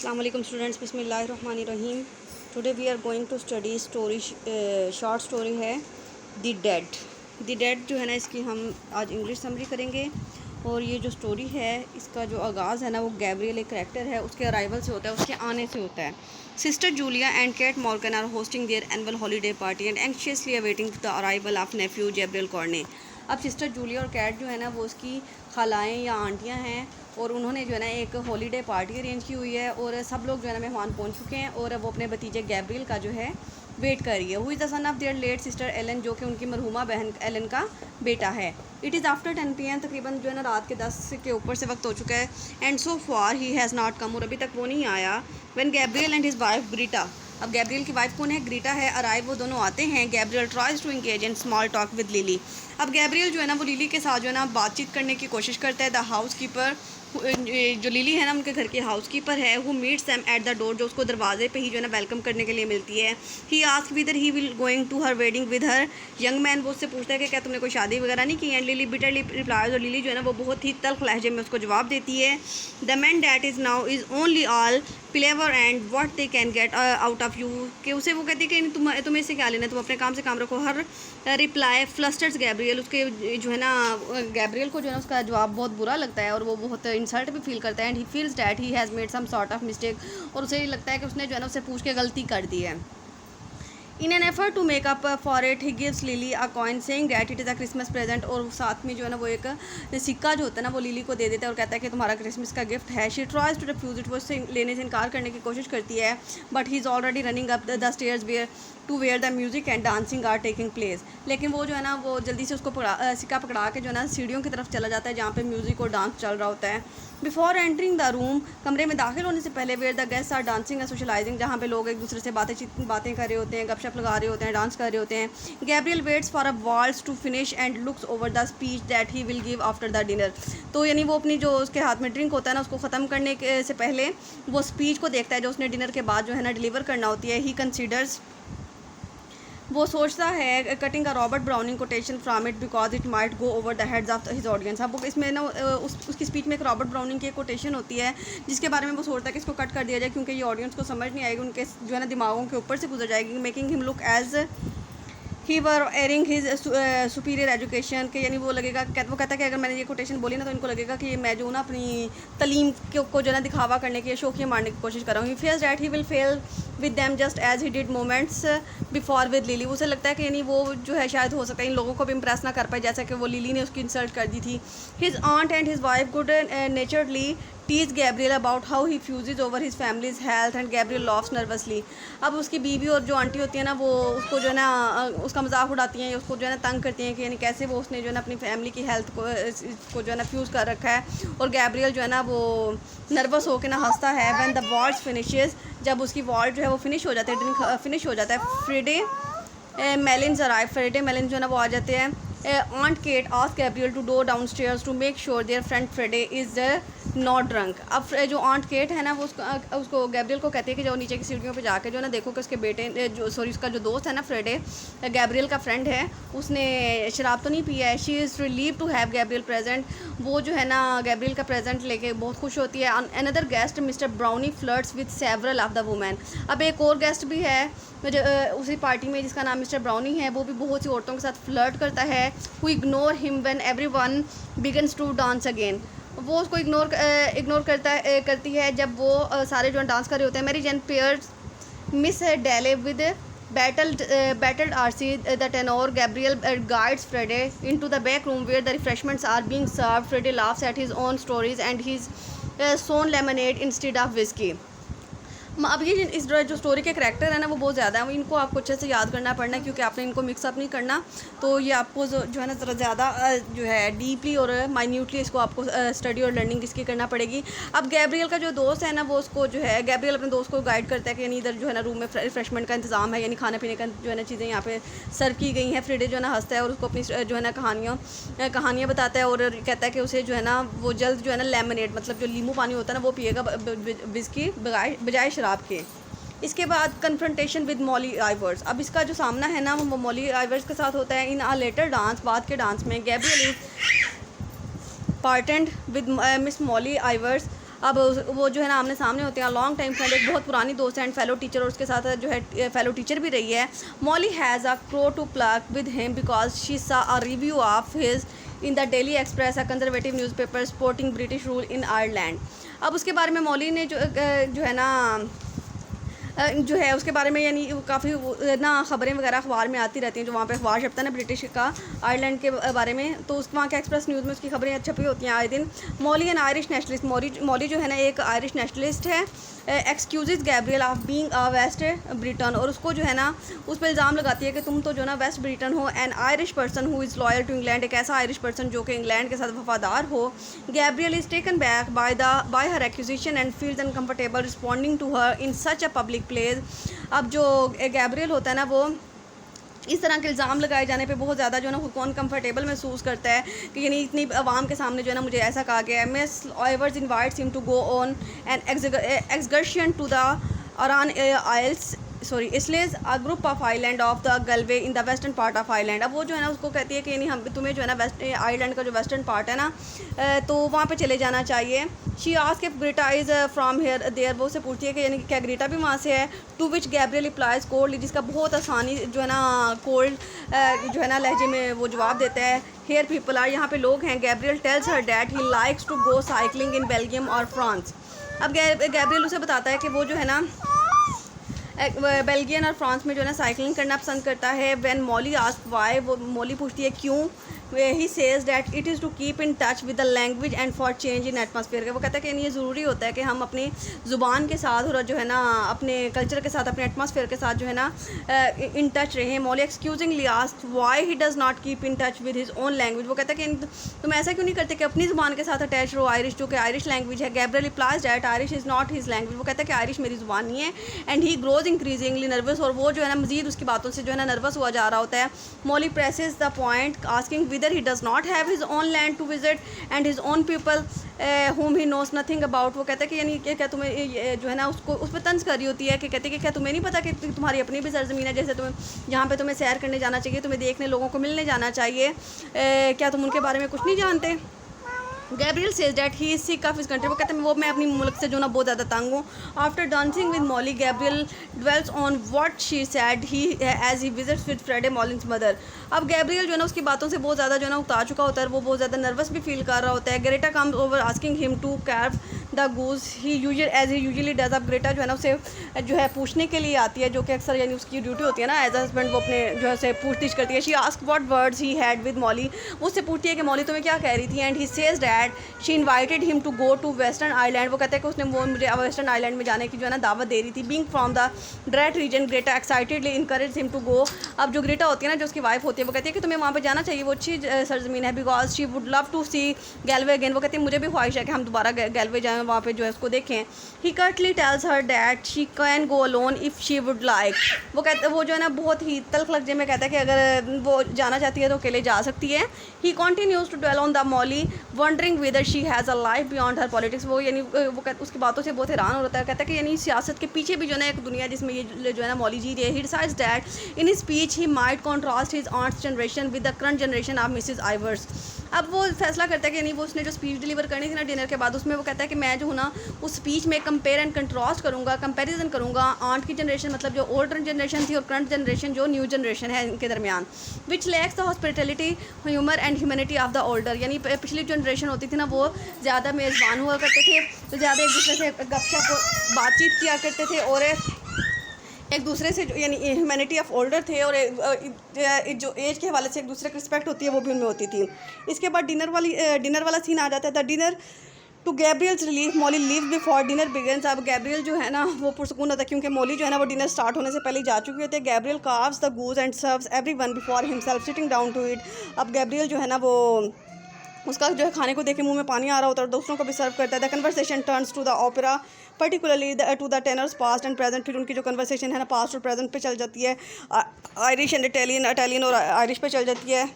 Assalamu alaikum students, बिस्मिल्लाहिर्रहमानिर्रहीम। Today we are going to study story, short story है the dead जो है ना, इसकी हम आज इंग्लिश समरी करेंगे। और ये जो स्टोरी है इसका जो आगाज़ है ना, वो गैब्रियल एक करैक्टर है, उसके अराइवल से होता है, उसके आने से होता है। Sister Julia and Kate Morgan are hosting their annual holiday party and anxiously awaiting the arrival of nephew Gabriel कॉर्ने। अब सिस्टर जूलिया और कैट जो है ना, वो उसकी खालाएँ या आंटियाँ हैं, और उन्होंने जो है ना एक हॉलीडे पार्टी अरेंज की हुई है, और सब लोग जो है ना मेहमान पहुंच चुके हैं, और वो अपने भतीजे गैब्रियल का जो है वेट कर रही है। Who is the son of their late sister Ellen, जो कि उनकी मरहुमा बहन एलन का बेटा है। इट इज़ आफ्टर 10 PM, तकरीबन जो है ना रात के 10 के ऊपर से वक्त हो चुका है। And so far he has not come, और अभी तक वो नहीं आया। When Gabriel and his wife Greta, अब गैब्रियल की वाइफ कौन है? ग्रीटा है। अराइव, वो दोनों आते हैं। Gabriel tries to engage in small talk with Lily. अब गैब्रियल जो है ना, वो लिली के साथ जो है ना बातचीत करने की कोशिश करता है। द हाउस कीपर, जो लिली है ना उनके घर की हाउस कीपर है, who meets them at the door, जो उसको दरवाजे पे ही जो है ना वेलकम करने के लिए मिलती है। He ask whether he will going to her wedding with her young man, वो उससे पूछता है कि क्या तुमने कोई शादी वगैरह नहीं की है। लिली बिटरली रिप्लाइज, और लिली जो है ना वो बहुत ही तल्ख लहजे में उसको जवाब देती है। The man that is now is only all प्लेवर and what they can get out of you, कि उसे वो कहती है कि तुम्हें इससे क्या लेना है, तुम अपने काम से काम रखो। हर रिप्लाई फ्लस्टर्स गैब्रियल, उसके जो है ना गैब्रियल को जो है ना उसका जवाब बहुत बुरा लगता है, और वो बहुत इंसल्ट भी फील करता है। And he feels that he has made some sort of mistake, और उसे लगता है कि उसने जो है ना उससे पूछ के गलती कर दी है। In an effort to make up for it he gives Lily a coin saying that it is a Christmas present, और साथ में जो है ना वो एक सिक्का जो होता है ना वो लिली को दे देता है और कहता है कि तुम्हारा क्रिसमस का गिफ्ट है। She tries to refuse it, वो इससे लेने से इनकार करने की कोशिश करती है। But he is already running up the stairs to where the music and dancing are taking place, लेकिन वो जो है ना वो जल्दी से उसको सिक्का पकड़ा के जो है ना सीढ़ियों की तरफ चला जाता है जहाँ पे म्यूज़िक और डांस चल रहा होता है। बिफोर एंटरिंग द रूम, कमरे में दाखिल होने से पहले, where the guest are dancing and socialising, जहाँ पे लोग एक दूसरे से बातें कर रहे होते हैं, गपशप लगा रहे होते हैं, डांस कर रहे होते हैं। Gabriel waits for a waltz to finish and looks over the speech that he will give after the dinner, तो यानी वो अपनी जो उसके हाथ में ड्रिंक होता है ना उसको ख़त्म करने से पहले वो स्पीच को देखता है जो उसने डिनर के बाद जो है ना डिलीवर करना होती है। ही कंसिडर्स, वो सोचता है कटिंग का Robert browning quotation from it because it might go over the heads of his audience. अब इसमें ना उसकी स्पीच में एक रॉबर्ट ब्राउनिंग की कोटेशन होती है जिसके बारे में वो सोचता है कि इसको कट कर दिया जाए, क्योंकि ये ऑडियंस को समझ नहीं आएगी, उनके जो है ना दिमागों के ऊपर से गुजर जाएगी। Making him look as he were airing his superior education, के यानी वो लगेगा, वो कहता है कि अगर मैंने ये कोटेशन बोली ना तो इनको लगेगा कि मैं जो ना अपनी तलीम को जो है ना दिखावा करने की, शौकिया मारने की कोशिश कर रहा हूँ। He fears that he will fail with them just as he did moments before with Lily, उसे लगता है कि यानी वो जो है शायद हो सकता है इन लोगों को भी इम्प्रेस ना कर पाए जैसा कि वो लिली ने उसकी इंसल्ट कर दी थी। His aunt and his wife good naturedly tease Gabriel about how he fusses over his family's health and Gabriel laughs nervously. अब उसकी बीवी और जो आंटी होती है ना वो उसको जो है ना उसका मजाक उड़ाती हैं, उसको जो है ना तंग करती हैं कि यानी कैसे वो उसने जो है ना अपनी फैमिली की हेल्थ को जो है ना फ्यूज़ कर रखा है। और गैब्रियल जो है ना वो नर्वस होकर ना हंसता है। व्हेन द वॉल्स फिनिशेस, जब उसकी वॉल जो है वो फिनिश हो जाता है, ड्रिंक फिनिश हो जाता है। फ्राइडे मेलिन्स अराइव, फ्राइडे मेलिन जो है ना वो आ जाते हैं। Aunt Kate asked Gabriel to go downstairs to make sure their friend Friday is not drunk. अब जो आंट केट है ना वो उसको गैब्रियल को कहती है कि जो नीचे की सीढ़ियों पे जाके जो है ना देखो कि उसके बेटे उसका जो दोस्त है ना फ्रेडे, गैब्रियल का फ्रेंड है, उसने शराब तो नहीं पिया है। She is relieve to have Gabriel present, वो जो है ना गैब्रियल का प्रेजेंट लेके बहुत खुश होती है। Another guest mister brownie flirts with several of the women, अब एक और गेस्ट भी है उसी पार्टी में जिसका नाम मिस्टर ब्राउनी है, वो भी बहुत सी औरतों के साथ फ्लर्ट करता है। Who ignore him when everyone begins to dance again, वो उसको इग्नोर करती है जब वो सारे जो डांस कर रहे होते हैं। Mary Jane pairs Miss Daly with Bartell D'Arcy the tenor, Gabriel guides Freddy into the back room where the refreshments are being served. Freddy laughs at his own stories and his son lemonade instead of whisky. अब ये इस जो story के character है ना वो बहुत ज़्यादा है, इनको आपको अच्छे से याद करना पड़ना है क्योंकि आपने इनको मिक्सअप नहीं करना, तो ये आपको जो है ना ज़रा ज़्यादा जो है डीपली और माइन्यूटली इसको आपको स्टडी और लर्निंग इसकी करना पड़ेगी। अब गैब्रियल का जो दोस्त है ना वो उसको जो है गैब्रियल अपने दोस्त को गाइड करता है कि यानी इधर जो है ना रूम में रिफ्रेशमेंट का इंतजाम है, यानी खाने पीने का जो है ना चीज़ें यहाँ पे सर्व की गई हैं। फ्रेडे जो है ना हंसता है और उसको अपनी जो है ना कहानियाँ बताता है और कहता है कि उसे जो है ना वो जल्द जो है ना लेमनेड, मतलब जो नींबू पानी होता है ना वो पिएगा विस्की बजाय शराब के। इसके बाद कन्फ्रंटेशन विद मॉली आइवर्स, अब इसका जो सामना है ना वो मॉली आइवर्स के साथ होता है। इन आ लेटर डांस, बाद के डांस में Gabriel is partnered with Miss Molly Ivors अब वो जो है ना आमने सामने होते हैं, लॉन्ग टाइम फ्रेंड, एक बहुत पुरानी दोस्त है एंड फेलो टीचर, और उसके साथ जो है फेलो टीचर भी रही है। Molly has a crow to pluck with him because she saw a review of his in the Daily Express, a conservative newspaper supporting British rule in Ireland. अब उसके बारे में मॉली ने जो है ना जो है उसके बारे में यानी काफ़ी ना ख़बरें वगैरह अखबार में आती रहती हैं, जो वहाँ पे अखबार छपता है ना ब्रिटिश का आयरलैंड के बारे में, तो उस वहाँ के एक्सप्रेस न्यूज़ में उसकी खबरें छपी होती हैं आए दिन। Molly an Irish nationalist, Molly जो है ना एक आयरिश नेशनलिस्ट है। Excuse Gabriel of being a West Briton, और उसको जो है ना उस पर इल्ज़ाम लगाती है कि तुम तो जो ना वेस्ट ब्रिटन हो। An Irish person who is loyal to England, एक ऐसा आयरिश पर्सन जो कि इंग्लैंड के साथ वफादार हो। Gabriel is taken back by her accusation and feels uncomfortable responding to her in such a public place. अब जो गैब्रियल होता है ना वो इस तरह के इल्ज़ाम लगाए जाने पे बहुत ज़्यादा जो है ना खुद को अनकम्फर्टेबल महसूस करता है कि यानी इतनी आवाम के सामने जो है ना मुझे ऐसा कहा गया है। Miss Ivors invites him to go on an excursion to the Aran Isles इसलिए a group of island of the Galway in the western part of island. अब वो जो है ना उसको कहती है कि यानी हम तुम्हें जो है ना वेस्ट आइलैंड का जो वेस्टर्न पार्ट है ना तो वहाँ पे चले जाना चाहिए। She ask if Greta is from here there, वो से पूछती है कि यानी क्या ग्रेटा भी वहाँ से है। To which Gabriel replies coldly, जिसका बहुत आसानी जो है ना कोल्ड जो है ना लहजे में वो जवाब देता है। हेयर पीपल आर, यहाँ पे लोग हैं। Gabriel tells her that he likes to go cycling in Belgium और फ्रांस। अब गैब्रियल उसे बताता है कि वो जो है ना बेल्जियम और फ्रांस में जो है ना साइकिलिंग करना पसंद करता है। व्हेन मॉली आस्क वाई, वो मॉली पूछती है क्यों। He says that it is to keep in touch with the language and for change in atmosphere. वो कहता है कि ये ज़रूरी होता है कि हम अपनी ज़ुबान के साथ और जो है ना अपने कल्चर के साथ अपने एटमॉस्फेयर के साथ जो है ना इन टच रहें। Molly accusingly ask why he does not keep in touch with his own language. वो कहता है कि तुम ऐसा क्यों नहीं करते कि अपनी ज़ुबान के साथ अटैच रहो, आयरिश जो कि आयरिश लैंग्वेज है। Gabriel replies that Irish is not his language. वो कहता है कि आयरिश मेरी ज़ुबान नहीं है। And he grows increasingly nervous, और वो जो है ना मज़ीद उसकी बातों से जो है ना नर्वस हुआ जा रहा होता है। Molly presses the point asking whether he does not have his own land to visit and his own people whom he knows nothing about। वो कहता है कि यानी क्या तुम्हें जो है ना उसको उस पर तंज कर रही होती है कि कहते हैं कि क्या तुम्हें नहीं पता कि तुम्हारी अपनी भी सरजमीन है, जैसे तुम्हें जहाँ पे तुम्हें सैर करने जाना चाहिए, तुम्हें देखने लोगों को मिलने जाना चाहिए, क्या तुम उनके बारे में कुछ नहीं जानते। Gabriel says that he is sick of his country. वो कहते हैं वो मैं अपनी मुल्क से जो ना बहुत ज़्यादा तंग हूँ। After dancing with Molly Gabriel dwells on what she said he as he visits with Freddy Malins mother. अब गैब्रियल जो है ना उसकी बातों से बहुत ज़्यादा जो है ना उतार चुका होता है, वो बहुत ज़्यादा नर्वस भी फील कर रहा होता है। Gretta comes over asking him to carve the goose he usually does. अब ग्रेटा जो है ना उसे जो है पूछने के लिए आती है, जो कि अक्सर यानी उसकी ड्यूटी होती है ना एज हस्बैंड, वो अपने जो है उसे पूछताछ करती है। She ask what words he had with Molly, उससे पूछती है कि मॉली तुम्हें क्या कह रही थी। And he says that she invited him to go to western island. वो कहते हैं कि उसने वो मुझे वेस्टर्न आइलैंड में जाने की जो है ना दावत दे रही थी। बीइंग फ्रॉम द ड्रेट region Gretta excitedly encourage him to go. अब जो ग्रेटा होती है ना जो उसकी वाइफ होती है, वो कहती है कि तुम्हें वहाँ पर जाना चाहिए, वो अच्छी सरजमीन है। Because she would love to see Galway again. वो कहती है मुझे भी ख्वाहिश है कि हम दोबारा गैलवे जाएँ, वहाँ पर जो है उसको देखें। He curtly tells her that she can go alone if she would like. वो कहते वो जो है ना बहुत ही तल्ख लहजे में कहता है कि अगर वो जाना चाहती है तो अकेले जा सकती है। He continues to dwell on the Molly wondering whether she has a life beyond her politics. वो यानी वो उसकी बातों से बहुत हैरान होता है, कहता है कि यानी सियासत के पीछे भी जो है ना एक दुनिया जिसमें ये जो है ना मॉली जी रही है। He decides that in his speech he might contrast his aunts generation with the current generation of Mrs Ivors. अब वो फैसला करता है कि यानी वो उसने जो स्पीच डिलीवर करनी थी ना डिनर के बाद, उसमें वो कहता है कि मैं जो हूँ ना उस स्पीच में कंपेयर एंड कंट्रास्ट करूँगा, कंपैरिजन करूँगा आंट की जनरेशन मतलब जो ओल्डर जनरेशन थी और करंट जनरेशन जो न्यू जनरेशन है इनके दरमियान। Which lacks the hospitality humour and humanity of the older. यानी पिछली जनरेशन होती थी ना वो ज़्यादा मेज़बान हुआ करते थे, तो ज़्यादा एक दूसरे से गपशप बातचीत किया करते थे और एक दूसरे से यानी ह्यूमैनिटी ऑफ ओल्डर थे और जो एज के हवाले से एक दूसरे की रिस्पेक्ट होती है वो भी उनमें होती थी। इसके बाद डिनर वाला सीन आ जाता है। The dinner to Gabriel's relief Molly leave before dinner begins. अब गैब्रियल जो है ना वो पुरसकून होता है क्योंकि मॉली जो है ना वो डिनर स्टार्ट होने से पहले जा चुकी होती है। Gabriel carves the goose and serves everyone before himself sitting down to it. अब गैब्रियल जो है ना वो उसका जो है खाने को देख के मुंह में पानी आ रहा होता है और दूसरों को भी सर्व करता है। The conversation turns to the opera particularly to the tenors past and present. फिर उनकी जो कन्वर्सेशन है ना पास्ट और प्रेजेंट पे चल जाती है, आयरिश एंड इटालियन और आयरिश पे चल जाती है।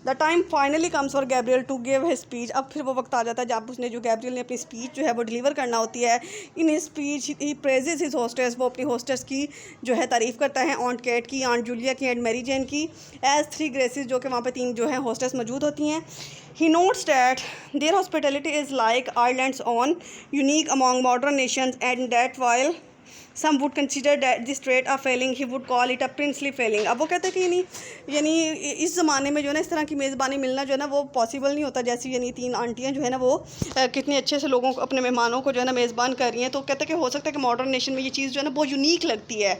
The time finally comes for Gabriel to give his speech. अब फिर वो वक्त आ जाता है जब उसने जो गैब्रियल ने अपनी स्पीच जो है वो डिलीवर करना होती है। इन हिज स्पीच ही प्रेजेस हिज होस्टेस, वो अपनी होस्टेस की जो है तारीफ़ करता है, ऑन्ट केट की, आंट जूलिया की एंड मैरी जेन की, एज 3 ग्रेसेस, जो कि वहाँ पे 3 जो है होस्टेस मौजूद होती हैं। He notes that their hospitality is like Ireland's own, unique among modern nations, and that while some would consider that this trait a failing, he would call it a princely failing। अब वो कहते हैं कि यानी इस ज़माने में जो है ना इस तरह की मेज़बानी मिलना जो है ना वो पॉसिबल नहीं होता। जैसी यानी 3 आंटियाँ जो है ना वो कितने अच्छे से लोगों को, अपने मेहमानों को जो है ना मेज़बान कर रही हैं। तो कहते हैं कि हो सकता है कि मॉडर्न नेशन में ये चीज़ जो है ना बहुत यूनिक लगती है।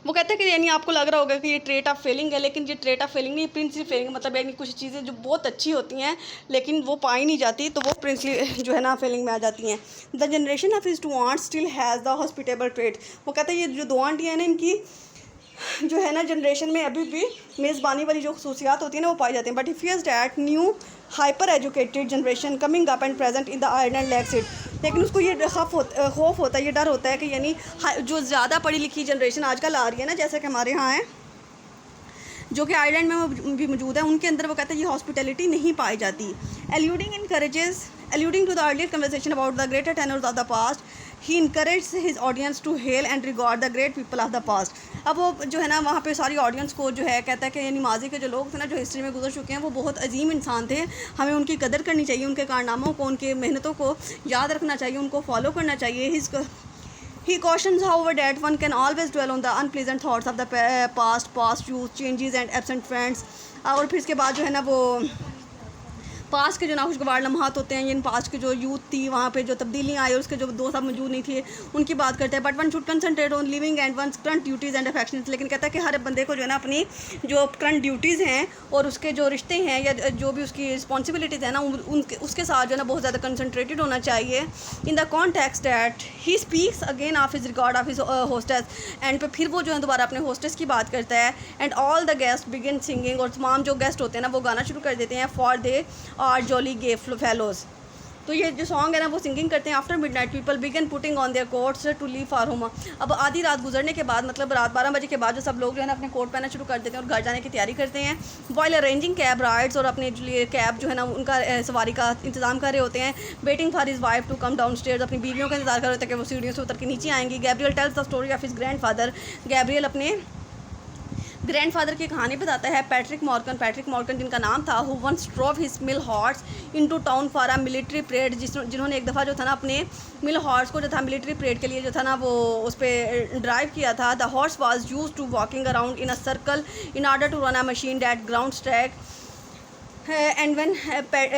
वो कहते हैं कि यानी आपको लग रहा होगा कि ये ट्रेट ऑफ फेलिंग है, लेकिन ये ट्रेट ऑफ फेलिंग नहीं, प्रिंसली फेलिंग, मतलब यानी कुछ चीज़ें जो बहुत अच्छी होती हैं लेकिन वो पाई नहीं जाती, तो वो प्रिंसली जो है ना फेलिंग में आ जाती हैं। The generation of his 2 aunt still has the hospitable trait. वो कहते हैं ये जो 2 आंटियाँ हैं ना, इनकी जो है ना जनरेशन में अभी भी मेज़बानी वाली जो खसूसियात होती है ना वो पाई जाती हैं। But he fears that new hyper educated generation coming up and present in the Ireland lacks it. लेकिन उसको ये खौफ होता है, ये डर होता है कि यानी जो ज़्यादा पढ़ी लिखी जनरेशन आजकल आ रही है ना, जैसे कि हमारे यहाँ है जो कि आयरलैंड में भी मौजूद है, उनके अंदर वो कहते हैं ये हॉस्पिटलिटी नहीं पाई जाती। alluding to the earlier conversation about the greater tenors of the past, he encouraged his audience to hail and regard the great people of the past। अब वो जो है ना वहाँ पे सारी ऑडियंस को जो है कहता है कि यानी माजी के जो लोग थे ना, जो हिस्ट्री में गुजर चुके हैं, वो बहुत अजीम इंसान थे, हमें उनकी कदर करनी चाहिए, उनके कारनामों को, उनके मेहनतों को याद रखना चाहिए, उनको फॉलो करना चाहिए। He cautions, however, that one can always dwell on the unpleasant thoughts of the past youth, changes and absent friends। और फिर इसके बाद जो है ना वो पास्ट के जो नाखुशगवार लम्हात होते हैं, इन पास्ट के जो यूथ थी वहाँ पे जो तब्दीलियाँ आई और उसके जो दोस्त अब मौजूद नहीं थे उनकी बात करते हैं। But one should concentrate on living and one current duties and affections. लेकिन कहता है कि हर बंदे को जो है ना अपनी जो करंट ड्यूटीज़ हैं और उसके जो रिश्ते हैं या जो भी उसकी रिस्पॉन्सिबिलिटीज़ हैं ना उनके उसके साथ जो है ना बहुत ज़्यादा कंसनट्रेटेड होना चाहिए। In the context that he speaks again of his record of his hostess, and फिर वो जो है दोबारा अपने होस्टेस की बात करता है। And all the guest begin singing, और तमाम जो गेस्ट होते हैं ना वो गाना शुरू कर देते हैं। For they are jolly gay fellows, तो ये जो सॉन्ग है ना वो सिंगिंग करते हैं। After midnight people began putting on their coats to leave for home. अब आधी रात गुजरने के बाद, मतलब रात 12 बजे के बाद जो सब लोग जो है ना अपने कोट पहनना शुरू कर देते हैं और घर जाने की तैयारी करते हैं। वाइल अरेंजिंग कैब राइड्स, और अपने लिए कैब जो है ना उनका सवारी का इंतजाम कर रहे होते हैं। Waiting for his wife to come down stairs, अपनी बीवियों का इंतजार कर रहे होते हैं कि वो सीढ़ियों से उतर के नीचे आएंगी। Gabriel tells the story of his grandfather, Gabriel अपने ग्रैंडफादर की कहानी बताता है। पैट्रिक मॉर्गन जिनका नाम था, who once drove his mill horse into town for a military parade, जिन्होंने एक दफ़ा जो था ना अपने मिल हॉर्स को जो था मिलिट्री परेड के लिए जो था ना वो उस पर ड्राइव किया था। The horse was used to walking around in a circle in order to run a machine that ground track. And when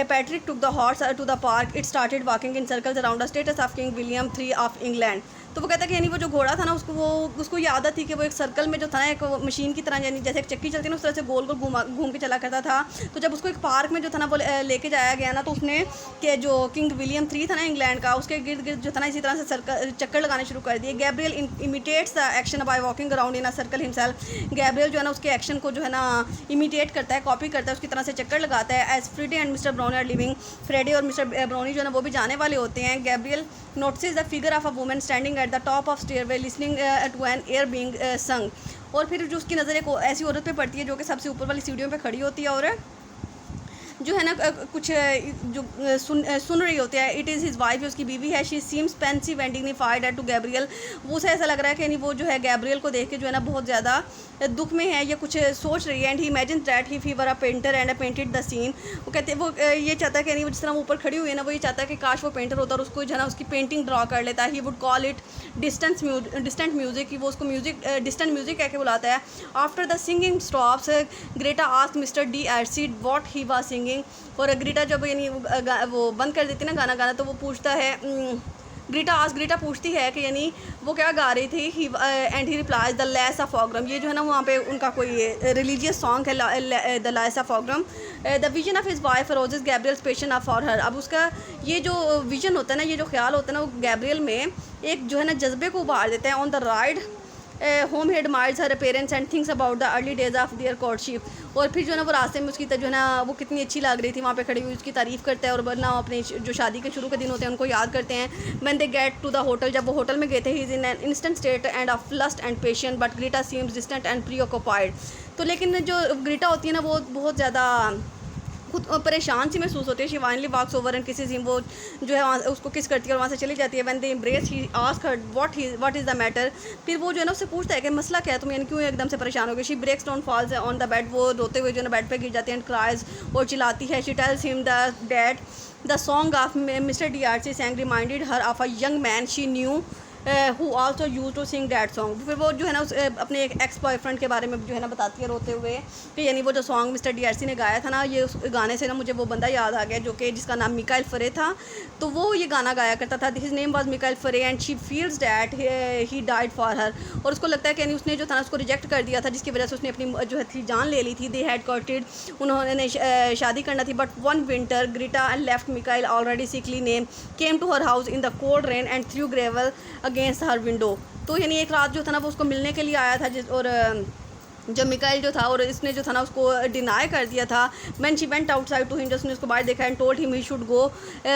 Patrick took the horse to the park, it started walking in circles around the status of King William III of England। तो वो कहता है कि यानी वो जो घोड़ा था ना उसको ये आदत थी कि वो एक सर्कल में जो था ना एक मशीन की तरह, यानी जैसे एक चक्की चलती है ना उस तरह से गोल गोल घूम के चला करता था। तो जब उसको एक पार्क में जो था ना वो लेके जाया गया ना, तो उसने कि जो किंग विलियम III था ना इंग्लैंड का, उसके गिर्द गिर्द जो था ना इसी तरह से चक्कर लगाने शुरू कर दिए। Gabriel imitates the action by walking around in a circle himself. Gabriel जो है ना उसके एक्शन को जो है ना इमिटेट करता है, कॉपी करता है, उसकी तरह से चक्कर लगाता है। As Freddy and Mister Browne are leaving, Freddy और मिस्टर ब्राउनी जो है ना वो भी जाने वाले होते हैं। Gabriel notices the figure of a woman standing at the top of stairway listening to an air being sung. और फिर जो उसकी नज़र एक ऐसी औरत पे पड़ती है जो कि सबसे ऊपर वाली सीढ़ियों पे खड़ी होती है और जो है ना कुछ जो सुन रही होती है। इट इज़ हिज वाइफ, उसकी बीवी है। She seems pensive and dignified at to Gabriel, वो उसे ऐसा लग रहा है कि यानी वो जो है गैब्रियल को देख के जो है ना बहुत ज़्यादा दुख में है, ये कुछ सोच रही है। And he imagine that he were a painter and painted the scene. वो कहते वो ये चाहता है कि नहीं, वो जिस तरह वो ऊपर खड़ी हुई है ना, वो ये चाहता है कि काश वो पेंटर होता और उसको जो है ना उसकी पेंटिंग ड्रा कर लेता। He would call it distant music, वो उसको म्यूजिक डिस्टेंट म्यूजिक कह के बुलाता है। After the singing stops Greta asked mister D एडसीड व्हाट ही वाज सिंगिंग। और ग्रीटा जब यानी वो बंद कर देती है ना गाना तो वो पूछता है, ग्रीटा पूछती है कि यानी वो क्या गा रही थी। And he replies the lass of Aughrim, ये जो है ना वहाँ पे उनका कोई रिलीजियस सॉन्ग है, the lass of Aughrim. The vision of his wife rouses Gabriel's passion of for her. अब उसका ये जो विजन होता है ना, ये जो ख्याल होता है ना, वो गैब्रियल में एक जो है ना जज्बे को उभार देता है। On the ride home head miles her parents and thinks about the early days of their courtship. और फिर जो है ना वो रास्ते में उसकी जो है ना वो कितनी अच्छी लग रही थी वहाँ पे खड़ी हुई, उसकी तारीफ़ करता है और वरना अपने जो शादी के शुरू के दिन होते हैं उनको याद करते हैं। When they get to the hotel, जब वो होटल में गए थे, he is in an instant state and of lust and patient but Greta seems distant and preoccupied. तो लेकिन जो ग्रीटा होती है ना वो बहुत ज़्यादा खुद परेशान सी महसूस होती है। She finally walks over and किसी वो जो है वहाँ उसको किस करती है और वहाँ से चली जाती है। When they embrace he ask her what is the matter. फिर वो जो है ना उससे पूछता है कि मसला क्या है, तुम यानी क्यों एकदम से परेशान हो गई। She breaks down falls on the bed, वो रोते हुए जो है ना बेड पे गिर जाती है एंड क्राइज और चिल्लाती है। She tells him that the song of Mister D'Arcy sang reminded her of a young man she knew who also use to sing that song. फिर वो जो है ना अपने एक एक्स बॉयफ्रेंड के बारे में जो है ना बताती है रोते हुए कि यानी वो जो सॉन्ग मिस्टर डीआरसी ने गाया था ना, ये उस गाने से ना मुझे वो बंदा याद आ गया जो कि जिसका नाम मिकाइल फरे था। तो वो ये गाना गाया करता था, हिज नेम वाज मिकाइल फरे and she feels that he died for her. और उसको लगता है कि यानी उसने जो था ना उसको रिजेक्ट कर दिया था, जिसकी वजह से उसने अपनी जो है थी जान ले ली थी। दे हैड कॉटेड, उन्होंने शादी करना थी, but one winter Greta and left Michael already sickly name came to her house in the cold rain and through gravel against her window. तो यानी एक रात जो था ना वो उसको मिलने के लिए आया था और जब मिकाइल जो था और इसने जो था ना उसको डिनाई कर दिया था। When she went outside to him, just ने उसको बाहर देखा and told him he should go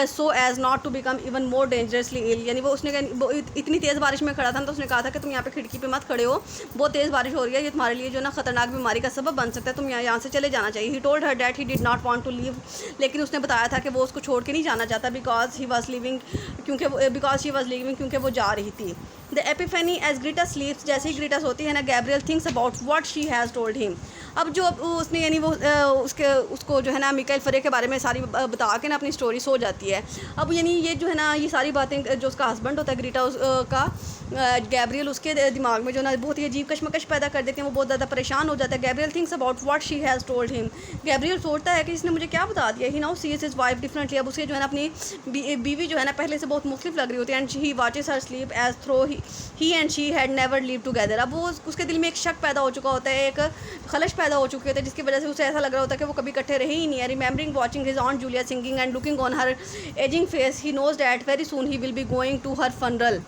so as not to become even more dangerously ill. यानी वो उसने वो इतनी तेज़ बारिश में खड़ा था ना, तो उसने कहा था कि तुम यहाँ पे खिड़की पे मत खड़े हो, बहुत तेज़ बारिश हो रही है, ये तुम्हारे लिए जो ना खतरनाक बीमारी का सबब बन सकता है, तुम यहाँ से चले जाना चाहिए। He told her that he did not want to leave, लेकिन उसने बताया था कि वो उसको छोड़ के नहीं जाना चाहता बिकॉज ही वॉज लिविंग, क्योंकि वो जा रही थी। The epiphany as Greta sleeps, जैसे ही ग्रीटा सोती है ना, Gabriel thinks about what she has told him. अब जो उसने यानी वो उसको जो है ना मिकाइल फरे के बारे में सारी बता के ना अपनी स्टोरी सो जाती है। अब यानी ये जो है ना ये सारी बातें जो उसका हस्बैंड होता है ग्रीटा का गैब्रियल, उसके दिमाग में जो ना बहुत ही अजीब कशमकश पैदा कर देते हैं, वो बहुत ज़्यादा परेशान हो जाता है। Gabriel thinks about what she has told him, Gabriel सोचता है कि इसने मुझे क्या बता दिया। He now sees his wife differently, अब उसके जो है ना अपनी बीवी जो है ना पहले से बहुत मुख्तलिफ लग रही होती है। And he watches her sleep as though he and she had never live together. अब वो उसके दिल में एक शक पैदा हो चुका होता है, एक खलश पैदा हो चुके होते हैं, जिसकी वजह से उसे ऐसा लग रहा होता है कि वो कभी इकट्ठे रहे ही नहीं है। Remembering watching his aunt Julia singing and looking on her aging face, he knows that very soon he will be going to her funeral.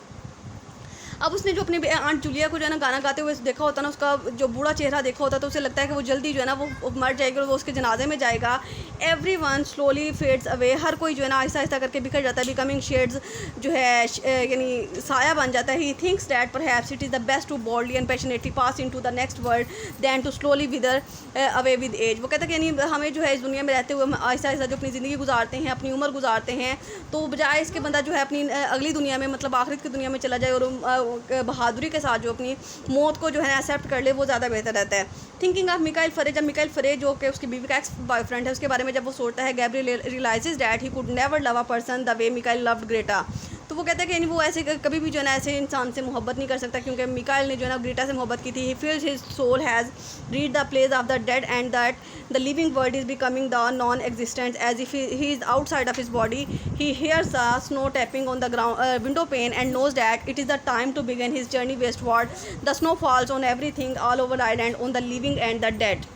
अब उसने जो अपनी आंट जूलिया को जो है ना गाना गाते हुए देखा होता है ना, उसका जो बूढ़ा चेहरा देखा होता है, तो उसे लगता है कि वो जल्दी जो है ना वो मर जाएगी और वो उसके जनाजे में जाएगा। Everyone slowly fades away, हर कोई जो है ना आहिस्ता आहिस्ता करके बिखर जाता है। बिकमिंग शेड्स जो है यानी साया बन जाता है। He thinks that perhaps it is the best to boldly and passionately pass into the next world than to slowly wither away with age. वो कहता है कि यानी हमें जो है इस दुनिया में रहते हुए हम आहिस्ता आहिस्ता जो अपनी ज़िंदगी गुजारते हैं, अपनी उम्र गुजारते हैं, तो बजाय इसके बंदा जो है अपनी अगली दुनिया में मतलब आखिरत की दुनिया में चला जाए और बहादुरी के साथ जो अपनी मौत को जो है एक्सेप्ट कर ले, वो ज़्यादा बेहतर रहता है। थिंकिंग ऑफ मिकाइल फरे, जब मिकाइल फरे जो कि उसकी बीवी का एक्स बॉयफ्रेंड है, उसके बारे में जब वो सोचता है, Gabriel realizes that he could never love a person the way Michael loved Greta. तो वो कहता है कि यानी वो ऐसे कभी भी जो है ना ऐसे इंसान से मोहब्बत नहीं कर सकता, क्योंकि मिकाइल ने जो है ना ग्रेटा से मोहब्बत की थी। He feels his soul has reached the place of the dead and that the living world is becoming the non existent as if he is outside of his body. He hears the snow tapping on the ground window pane and knows that it is the time to begin his journey westward. The snow falls on everything all over the island, on the living and the dead.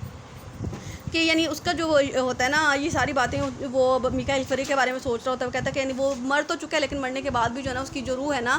कि यानी उसका जो होता है ना ये सारी बातें वो मिकाइल फरे के बारे में सोच रहा होता है। वो कहता है कि यानी वो मर तो चुका है, लेकिन मरने के बाद भी जो है ना उसकी जो रूह है ना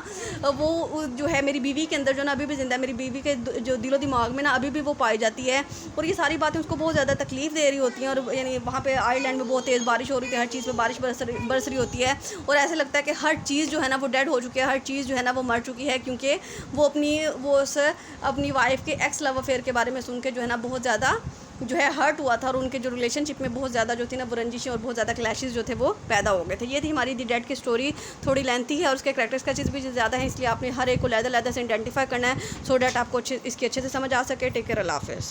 वो जो है मेरी बीवी के अंदर जो ना अभी भी जिंदा है, मेरी बीवी के जो दिलो दिमाग में ना अभी भी वो पाई जाती है। और ये सारी बातें उसको बहुत ज़्यादा तकलीफ़ दे रही होती हैं। और यानी वहाँ पे आयरलैंड में बहुत तेज़ बारिश हो रही थी, हर चीज़ पे बारिश बरस रही होती है और ऐसे लगता है कि हर चीज़ जो है ना वो डेड हो चुकी है, हर चीज़ जो है ना वो मर चुकी है, क्योंकि वो अपनी वाइफ के एक्स लव अफेयर के बारे में सुन के जो है ना बहुत ज़्यादा जो है हर्ट हुआ था और उनके जो रिलेशनशिप में बहुत ज़्यादा जो थी ना वो रंजिशें और बहुत ज़्यादा क्लैशेस जो थे वो पैदा हो गए थे। ये थी हमारी दी डेड की स्टोरी। थोड़ी लेंथी है और उसके करैक्टर्स का चीज़ भी ज़्यादा है, इसलिए आपने हर एक को लहदा से आइडेंटिफाई करना है सो डैट आपको इसकी अच्छे से समझ आ सके। टेक केयर, अल्लाह हाफ़िज़।